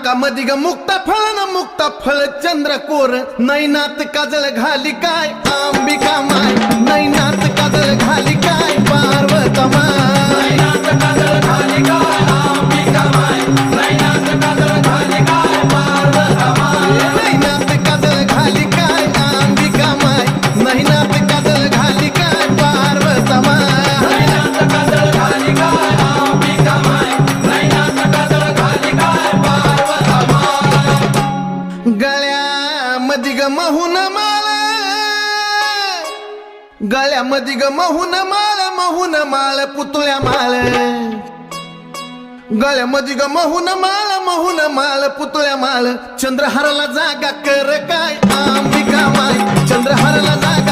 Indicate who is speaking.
Speaker 1: नाकामधी ग मुक्ता फळ न मुक्ता फळ चंद्रकोर नैनात काजळ घाली काय अंबिका माय नैनात काजळ घाली काय पार्वता माय नैनात काजळ घाली काय अंबिका माय नैनात काजळ घाली काय पार्वता माय नैनात काजळ घाली काय अंबिका माय नैनात काजळ घाली काय पार्वता माय नैनात काजळ घाली काय अंबिका माय नैनात काजळ घाली काय पार्वता माय गळ्यामध्ये ग महून माळ गळ्यामध्ये ग महून माळ पुतळ्या माळ गळ्यामध्ये ग महून माळ पुतळ्या माळ चंद्रहाराला जागा कर काय अंबिका माय चंद्रहाराला जागा